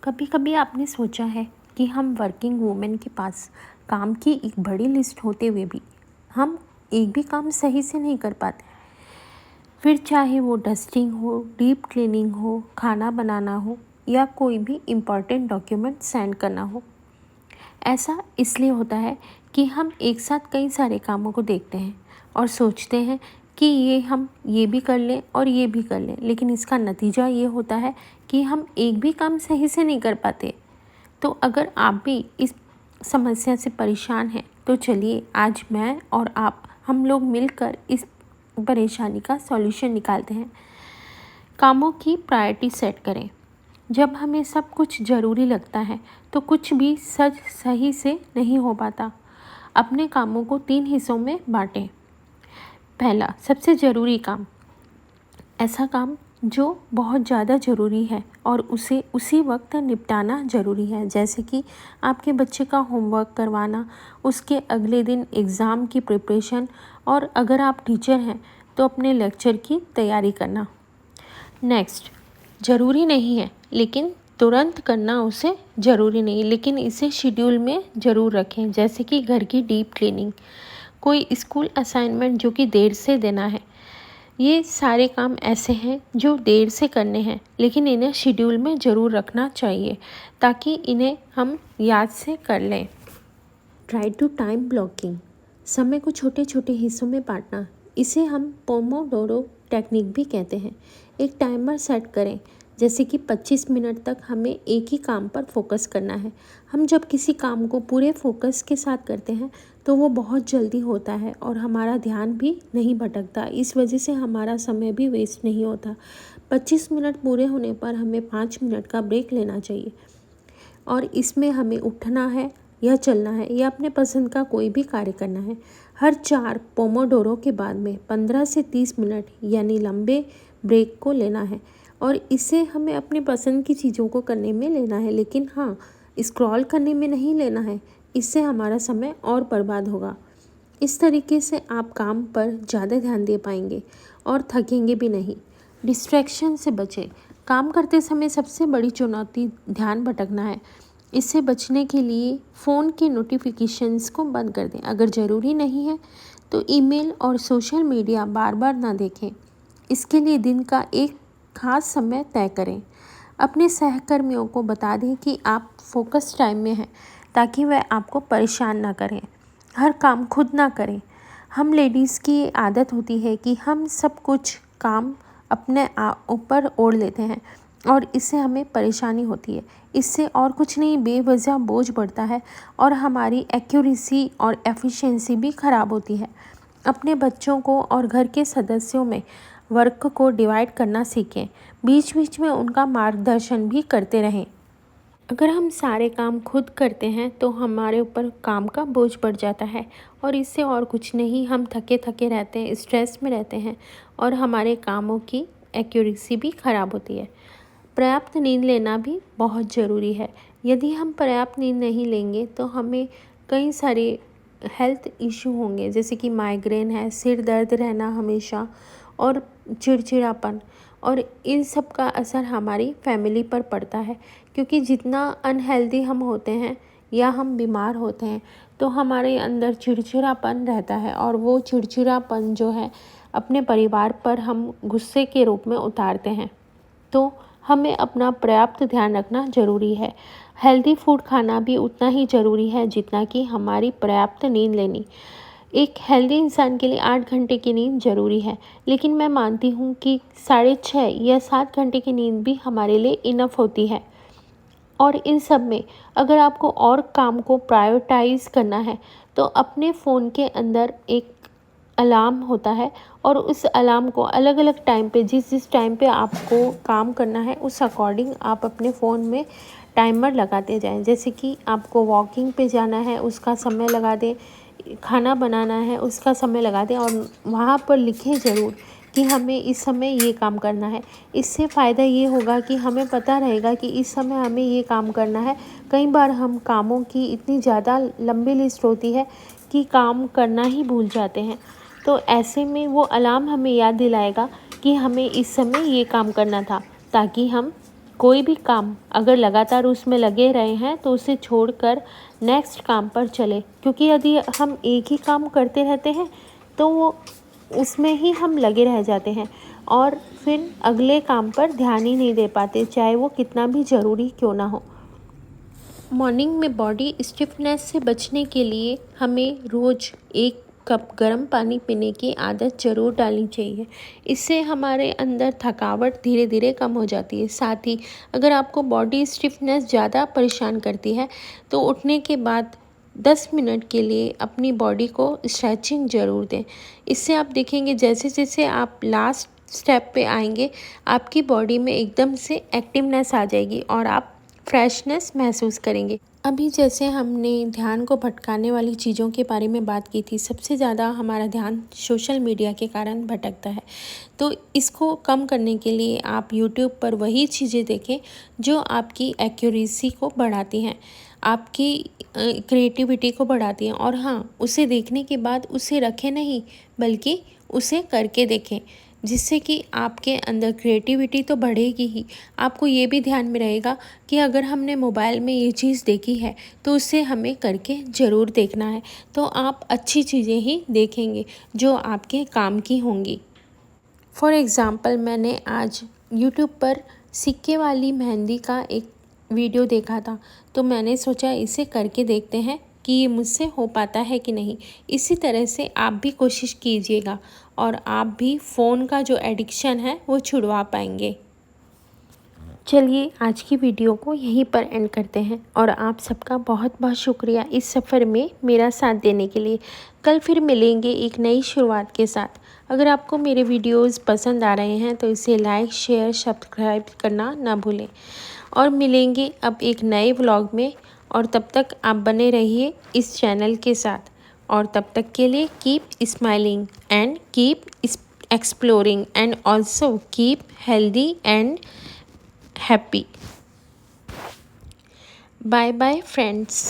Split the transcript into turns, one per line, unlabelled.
कभी कभी आपने सोचा है कि हम वर्किंग वुमेन के पास काम की एक बड़ी लिस्ट होते हुए भी हम एक भी काम सही से नहीं कर पाते। फिर चाहे वो डस्टिंग हो, डीप क्लीनिंग हो, खाना बनाना हो या कोई भी इम्पॉर्टेंट डॉक्यूमेंट सेंड करना हो। ऐसा इसलिए होता है कि हम एक साथ कई सारे कामों को देखते हैं और सोचते हैं कि हम ये भी कर लें और ये भी कर लें, लेकिन इसका नतीजा ये होता है कि हम एक भी काम सही से नहीं कर पाते। तो अगर आप भी इस समस्या से परेशान हैं तो चलिए आज मैं और आप हम लोग मिलकर इस परेशानी का सॉल्यूशन निकालते हैं। कामों की प्रायोरिटी सेट करें। जब हमें सब कुछ ज़रूरी लगता है तो कुछ भी सही से नहीं हो पाता। अपने कामों को 3 हिस्सों में बांटें। पहला, सबसे ज़रूरी काम। ऐसा काम जो बहुत ज़्यादा ज़रूरी है और उसे उसी वक्त निपटाना ज़रूरी है, जैसे कि आपके बच्चे का होमवर्क करवाना, उसके अगले दिन एग्ज़ाम की प्रिपरेशन और अगर आप टीचर हैं तो अपने लेक्चर की तैयारी करना। नेक्स्ट, ज़रूरी नहीं है लेकिन तुरंत करना उसे ज़रूरी नहीं, लेकिन इसे शेड्यूल में ज़रूर रखें, जैसे कि घर की डीप क्लीनिंग, कोई स्कूल असाइनमेंट जो कि देर से देना है। ये सारे काम ऐसे हैं जो देर से करने हैं, लेकिन इन्हें शेड्यूल में ज़रूर रखना चाहिए ताकि इन्हें हम याद से कर लें। ट्राई टू टाइम ब्लॉकिंग, समय को छोटे छोटे हिस्सों में बांटना, इसे हम पोमोडोरो टेक्निक भी कहते हैं। एक टाइमर सेट करें, जैसे कि 25 मिनट तक हमें एक ही काम पर फोकस करना है। हम जब किसी काम को पूरे फोकस के साथ करते हैं तो वो बहुत जल्दी होता है और हमारा ध्यान भी नहीं भटकता। इस वजह से हमारा समय भी वेस्ट नहीं होता। 25 मिनट पूरे होने पर हमें 5 मिनट का ब्रेक लेना चाहिए और इसमें हमें उठना है या चलना है या अपने पसंद का कोई भी कार्य करना है। हर 4 पोमोडोरो के बाद में 15 से 30 मिनट यानी लंबे ब्रेक को लेना है और इसे हमें अपनी पसंद की चीज़ों को करने में लेना है, लेकिन हाँ, स्क्रॉल करने में नहीं लेना है। इससे हमारा समय और बर्बाद होगा। इस तरीके से आप काम पर ज़्यादा ध्यान दे पाएंगे और थकेंगे भी नहीं। डिस्ट्रैक्शन से बचें। काम करते समय सबसे बड़ी चुनौती ध्यान भटकना है। इससे बचने के लिए फ़ोन के नोटिफिकेशंस को बंद कर दें। अगर ज़रूरी नहीं है तो ईमेल और सोशल मीडिया बार बार ना देखें। इसके लिए दिन का एक खास समय तय करें। अपने सहकर्मियों को बता दें कि आप फोकस टाइम में हैं ताकि वह आपको परेशान ना करें। हर काम खुद ना करें। हम लेडीज़ की आदत होती है कि हम सब कुछ काम अपने ऊपर ओढ़ लेते हैं और इससे हमें परेशानी होती है। इससे और कुछ नहीं, बेवजह बोझ बढ़ता है और हमारी एक्यूरेसी और एफिशिएंसी भी ख़राब होती है। अपने बच्चों को और घर के सदस्यों में वर्क को डिवाइड करना सीखें। बीच बीच में उनका मार्गदर्शन भी करते रहें। अगर हम सारे काम खुद करते हैं तो हमारे ऊपर काम का बोझ बढ़ जाता है और इससे और कुछ नहीं, हम थके थके रहते हैं, स्ट्रेस में रहते हैं और हमारे कामों की एक्यूरेसी भी ख़राब होती है। पर्याप्त नींद लेना भी बहुत ज़रूरी है। यदि हम पर्याप्त नींद नहीं लेंगे तो हमें कई सारे हेल्थ इशू होंगे, जैसे कि माइग्रेन है, सिर दर्द रहना हमेशा और चिड़चिड़ापन, और इन सब का असर हमारी फैमिली पर पड़ता है, क्योंकि जितना अनहेल्दी हम होते हैं या हम बीमार होते हैं तो हमारे अंदर चिड़चिड़ापन रहता है और वो चिड़चिड़ापन जो है अपने परिवार पर हम गुस्से के रूप में उतारते हैं। तो हमें अपना पर्याप्त ध्यान रखना ज़रूरी है। हेल्दी फूड खाना भी उतना ही ज़रूरी है जितना कि हमारी पर्याप्त नींद लेनी। एक हेल्दी इंसान के लिए 8 घंटे की नींद ज़रूरी है, लेकिन मैं मानती हूँ कि 6.5 या 7 घंटे की नींद भी हमारे लिए इनफ होती है। और इन सब में अगर आपको और काम को प्रायोरिटाइज़ करना है तो अपने फ़ोन के अंदर एक अलार्म होता है और उस अलार्म को अलग अलग टाइम पे, जिस जिस टाइम पे आपको काम करना है उस अकॉर्डिंग आप अपने फ़ोन में टाइमर लगाते जाएं। जैसे कि आपको वॉकिंग पे जाना है उसका समय लगा दें, खाना बनाना है उसका समय लगा दें और वहाँ पर लिखें ज़रूर कि हमें इस समय ये काम करना है। इससे फ़ायदा ये होगा कि हमें पता रहेगा कि इस समय हमें ये काम करना है। कई बार हम कामों की इतनी ज़्यादा लंबी लिस्ट होती है कि काम करना ही भूल जाते हैं, तो ऐसे में वो अलार्म हमें याद दिलाएगा कि हमें इस समय ये काम करना था, ताकि हम कोई भी काम अगर लगातार उसमें लगे रहे हैं तो उसे छोड़कर नेक्स्ट काम पर चले, क्योंकि यदि हम एक ही काम करते रहते हैं तो वो उसमें ही हम लगे रह जाते हैं और फिर अगले काम पर ध्यान ही नहीं दे पाते, चाहे वो कितना भी ज़रूरी क्यों ना हो। मॉर्निंग में बॉडी स्टिफनेस से बचने के लिए हमें रोज़ 1 कप गर्म पानी पीने की आदत ज़रूर डालनी चाहिए। इससे हमारे अंदर थकावट धीरे धीरे कम हो जाती है। साथ ही अगर आपको बॉडी स्टिफनेस ज़्यादा परेशान करती है तो उठने के बाद 10 मिनट के लिए अपनी बॉडी को स्ट्रेचिंग ज़रूर दें। इससे आप देखेंगे जैसे जैसे आप लास्ट स्टेप पे आएंगे आपकी बॉडी में एकदम से एक्टिवनेस आ जाएगी और आप फ्रेशनेस महसूस करेंगे। अभी जैसे हमने ध्यान को भटकाने वाली चीज़ों के बारे में बात की थी, सबसे ज़्यादा हमारा ध्यान सोशल मीडिया के कारण भटकता है। तो इसको कम करने के लिए आप यूट्यूब पर वही चीज़ें देखें जो आपकी एक्यूरेसी को बढ़ाती हैं, आपकी क्रिएटिविटी को बढ़ाती हैं। और हाँ, उसे देखने के बाद उसे रखें नहीं बल्कि उसे करके देखें, जिससे कि आपके अंदर क्रिएटिविटी तो बढ़ेगी ही, आपको ये भी ध्यान में रहेगा कि अगर हमने मोबाइल में ये चीज़ देखी है तो उसे हमें करके ज़रूर देखना है। तो आप अच्छी चीज़ें ही देखेंगे जो आपके काम की होंगी। फॉर एग्ज़ाम्पल, मैंने आज यूट्यूब पर सिक्के वाली मेहंदी का एक वीडियो देखा था, तो मैंने सोचा इसे करके देखते हैं कि ये मुझसे हो पाता है कि नहीं। इसी तरह से आप भी कोशिश कीजिएगा और आप भी फ़ोन का जो एडिक्शन है वो छुड़वा पाएंगे। चलिए आज की वीडियो को यहीं पर एंड करते हैं और आप सबका बहुत बहुत शुक्रिया इस सफ़र में मेरा साथ देने के लिए। कल फिर मिलेंगे एक नई शुरुआत के साथ। अगर आपको मेरे वीडियोस पसंद आ रहे हैं तो इसे लाइक, शेयर, सब्सक्राइब करना ना भूलें और मिलेंगे अब एक नए व्लॉग में। और तब तक आप बने रहिए इस चैनल के साथ और तब तक के लिए keep smiling and keep exploring and also keep healthy and happy. Bye bye friends.